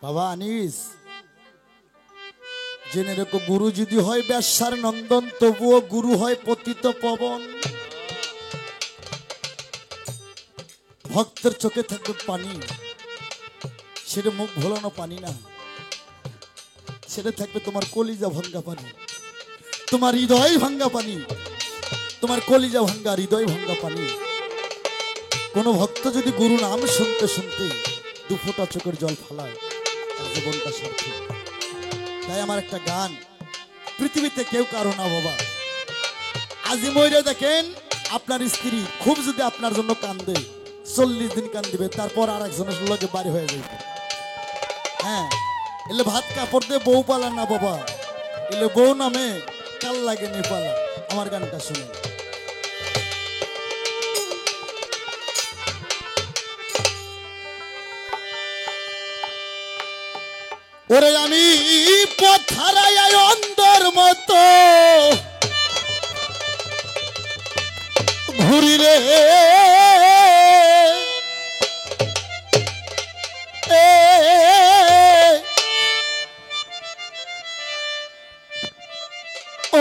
বাবা আনিস, জেনে রেখো গুরু যদি হয় বেশ্যার নন্দন, তবুও গুরু হয় পতিত পবন। ভক্তের চোখে থাকবে পানি, সেটা মুখ ভোলানো পানি না, সেটা থাকবে তোমার কলিজা ভাঙ্গা পানি, তোমার হৃদয় ভাঙ্গা পানি, তোমার কলিজা ভাঙ্গা হৃদয় ভাঙ্গা পানি। কোন ভক্ত যদি গুরু নাম শুনতে শুনতে দু ফোঁটা চোখের জল ফালায়, তার জীবনটা সার্থক। তাই আমার একটা গান, পৃথিবীতে কেউ কারো না বাবা। আজি মইরে দেখেন আপনার স্ত্রী খুব যদি আপনার জন্য কান্দে, 40 দিন কান্দিবে, তারপর আর একজনের লগে বাড়ি হয়ে যাবে। হ্যাঁ, এলে ভাত কাপড় দিয়ে বউ পালা না বাবা, এলে বউ নামে কাল লাগে নি পালা। আমার গানটা শুনে ওরে আমি পথ হারাই অন্ধর মতো ঘুরি রে,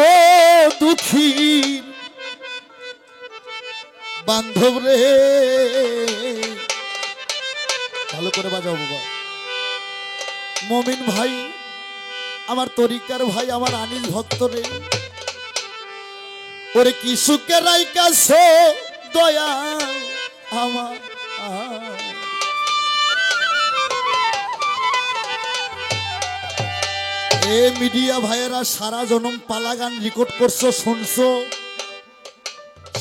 ও দুঃখী বান্ধব রে। ভালো করে বাজাও বাবা। মমিন ভাই, আমার তরিকার ভাই, আমার আনিস ভক্ত রে, ওরে কি সুখে রাইকাছে দয়া আমার। এ মিডিয়া ভাইয়েরা সারা জনম পালা গান রেকর্ড করছো, শুনছো,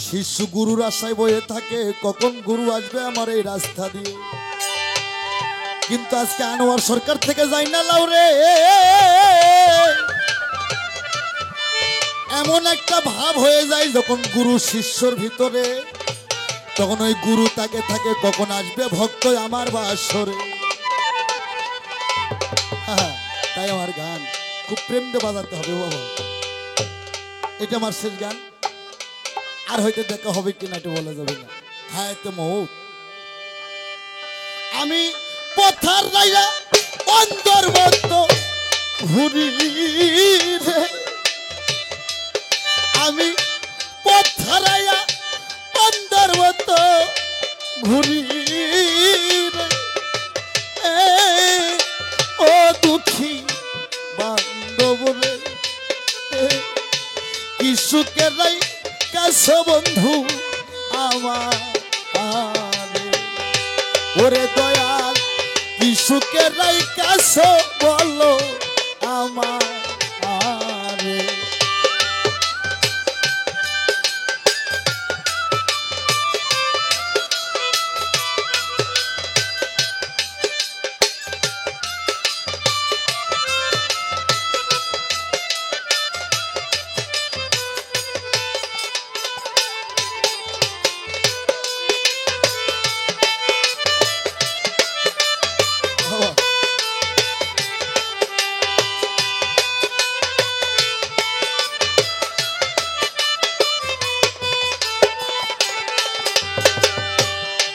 শিশু গুরুর আশায় বয়ে থাকে কখন গুরু আসবে আমার এই রাস্তা দিয়ে। কিন্তু আজকে আনোয়ার সরকার থেকে যাই না লাউরে, এমন একটা ভাব হয়ে যায় যখন গুরু শিষ্যর ভিতরে, তখন ওই গুরু তাকে থাকে কখন আসবে ভক্ত আমার বাসরে। তাই আমার গান খুব প্রেম দিয়ে বাজাতে হবে বাবা। এটা আমার শেষ গান, আর হয়তো দেখা হবে কিনা এটা বলা যাবে না। হ্যাঁ, এতে মৌত আমি পথার রাইয়া অন্তর মতো ঘুরি রে, আমি পথার রাইয়া অন্তর মতো ঘুরি রে, ও দুঃখী বান্ধব রে, কি সুখের রাই কাছে বন্ধু আমার। ওরে দয়াল কি সুখের রাই কাছে বলো আমার।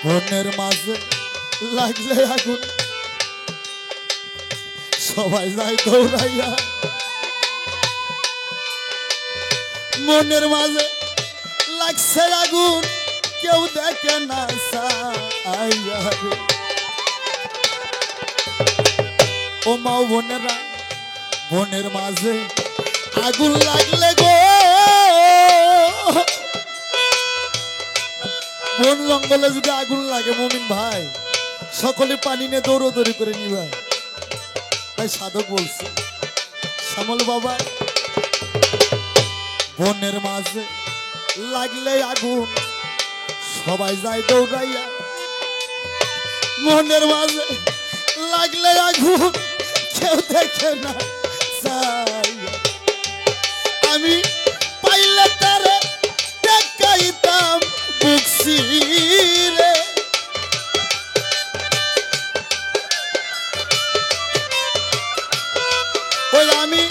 মনের মাঝে লাগলে আগুন, সবাই যায় দৌড়াইয়া, মনের মাঝে লাগছে আগুন, কেউ দেখে না সাইয়া রে। ও মাও বোনেরা, মনের মাঝে আগুন লাগলে গো, বন জঙ্গলে যদি আগুন লাগে মমিন ভাই, সকলে পানি নিয়ে দৌড়দৌড়ি করে নিবা। তাই সাধক বলছে শ্যামল বাবা, বনের মাঝে লাগলে আগুন, সবাই যায় দৌড়াইয়া, মনের মাঝে লাগলে আগুন, কেউ দেখে না চাইয়া। আমি পাইলে তারে দেখাইতাম বুকসি রে, ওই আমি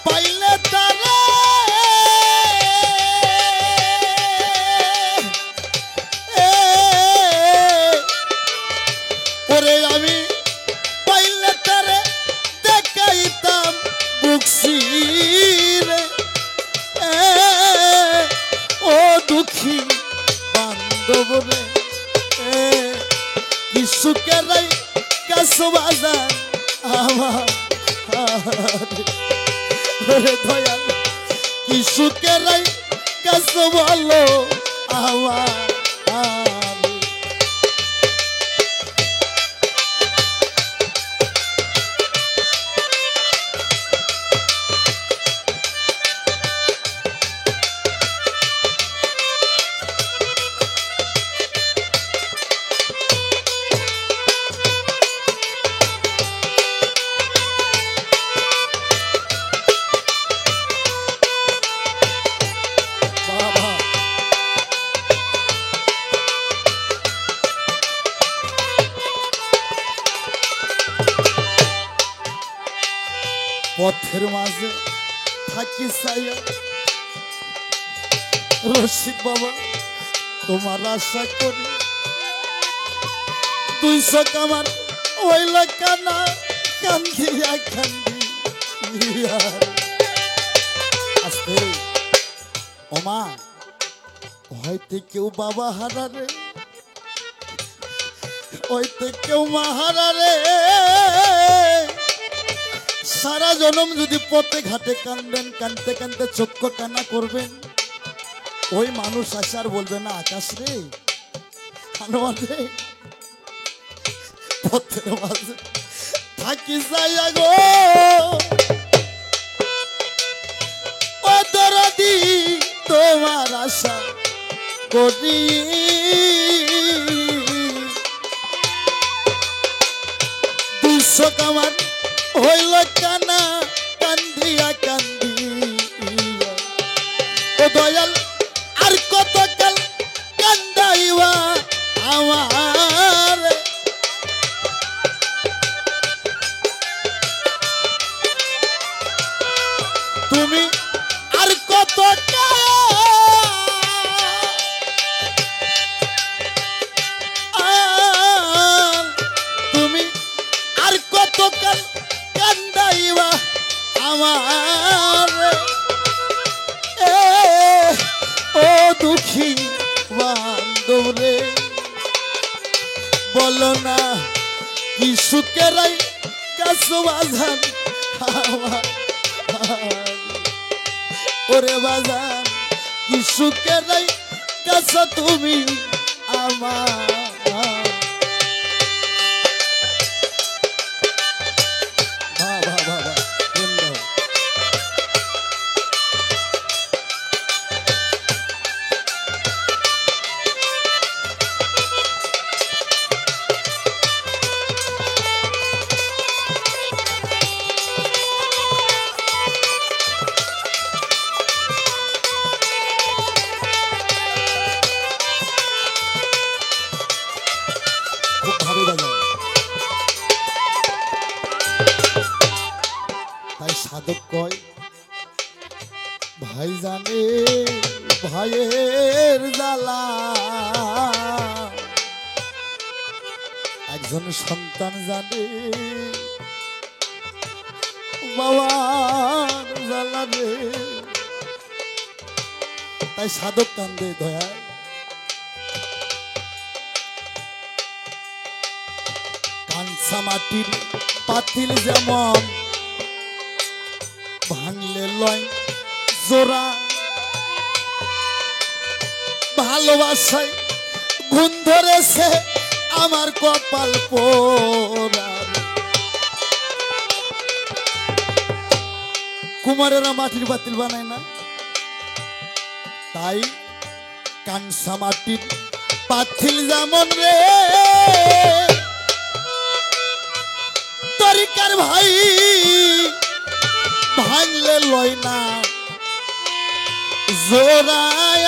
পাইলে তারে ওরে আমি পাইলে তারে সুখেরাই কাছো বাজান আমার ওরে দয়াল কি সুখেরাই কাছো বলো আমার পথের মাঝে থাকি ছায়া রশিদ বাবা তোমার আশা করি 200 কামার ওইলা কানা কান্দিয়া কান্দিয়া আস্তে ওমা হয়তো কেউ বাবা হারারে হয়তো কেউ মা হারারে সারা জনম যদি পথে ঘাটে কানবেন কানতে কানতে চক্ষু কান্না করবেন ওই মানুষ আসার বলবে না আকাশ রে আনোয়ার রে পথের মাঝে থাকি যাইয়া গো ও দরদি তোমার আশা করি দুইশো কামার হইল কানা কান্দিয়া কান্দিয়া ও দয়াল আর কত কাল কান্দাইবা আমার তুমি আর কত তুমি আর কত কাল কান্দাইবা আমার ও দুঃখী বান্ধব রে বলো না কি সুখেরাই কাছো বাজান ওরে বাজান কি সুখেরাই কাছো তুমি আমার তাই সাধক কয় ভাই জানে ভাইয়ের জ্বালা একজন সন্তান জানে বাবার জ্বালা রে তাই সাধক কান্দে দয়া কাঞ্চা মাটির পাতিল যেমন ভাঙলে লয় জোড়া ভালোবাসায় গুণ ধরেছে আমার কপাল পোড়া কুমারেরা মাটির পাতিল বানায় না তাই কাঞ্চা মাটির পাতিল যেমন রে তরিকার ভাই ভাঙলে লয় না জোড়ায়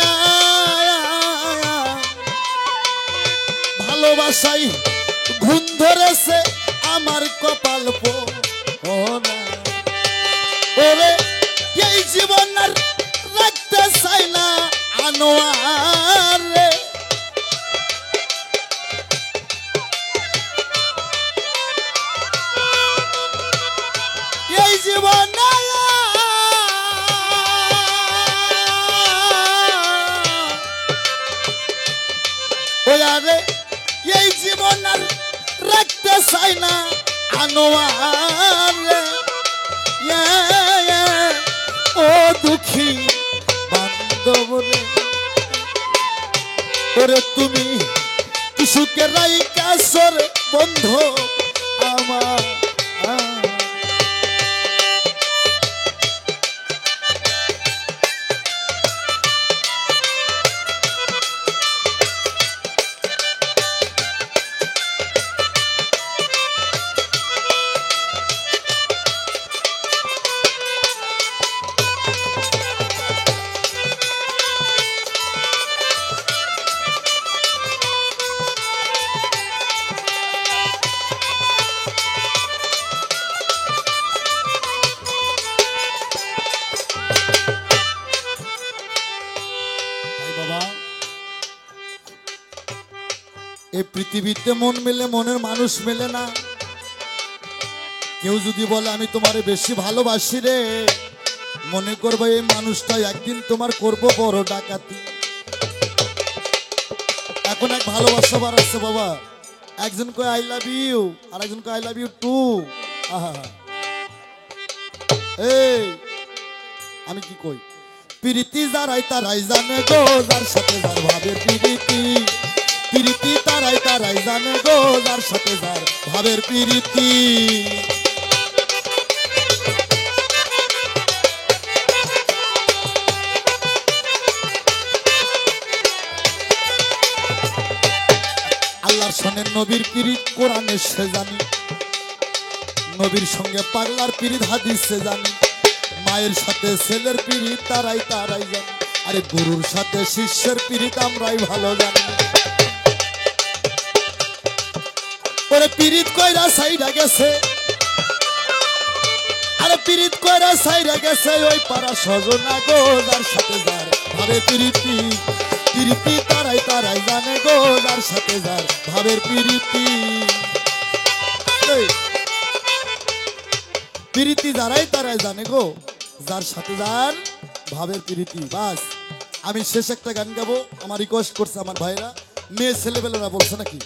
ভালোবাসাই ঘুম ধরেছে আমার কপাল পোড়া ওরে এই জীবন আর রাখতে চাই না আনোয়ার রে এই জীবন ওই আরে এই জীবন আর চাই না আনোয়ার রে, ও দুঃখী বান্ধব রে, ওরে তুমি সুখে রাইকা সর বন্ধু আমার। এই পৃথিবীতে মন মেলে মনের মানুষ মেলে না। কেউ যদি বলে আমি তোমারে বেশি ভালোবাসি রে, মনে করবে এই মানুষটা একদিন তোমার করব বড় ডাকাতি। এখন এক ভালোবাসা বাড়াচ্ছে বাবা, একজন কয় আই লাভ ইউ আর একজন কয় আই লাভ ইউ টু। আহা এই আমি কি কই, প্রীতি যারাই তারাই জানে গো, যার সাথে যার ভাবে প্রীতি, প্রীতি তারাই তারাই জানে গো, যার সাথে যার ভাবের প্রীতি। আল্লাহর সনে নবীর পীড়িত কোরআনে সে জানি, নবীর সঙ্গে পাগলার পীড়িত হাদিসে জানি, মায়ের সাথে ছেলের পীড়িত তারাই তারাই জানি, আরে গুরুর সাথে শিষ্যের পীড়িত আমরাই ভালো জানি। ওরে পীড়িত কইরা সাইরা গেছে, আরে পীড়িত কইরা সাইরা গেছে ওই পাড়া সজনা গো, যার সাথে যার ভাবে প্রীতি, প্রীতি তারাই তারাই জানে গো, যার সাথে যার ভাবের প্রীতি। প্রীতি যারাই তারাই জানে গো, যার সাথে যার ভাবের প্রীতি। বাস আমি শেষ একটা গান গাবো, আমার রিকোয়েস্ট করছে আমার ভাইরা, মেয়ে ছেলেবেলারা বলছে নাকি।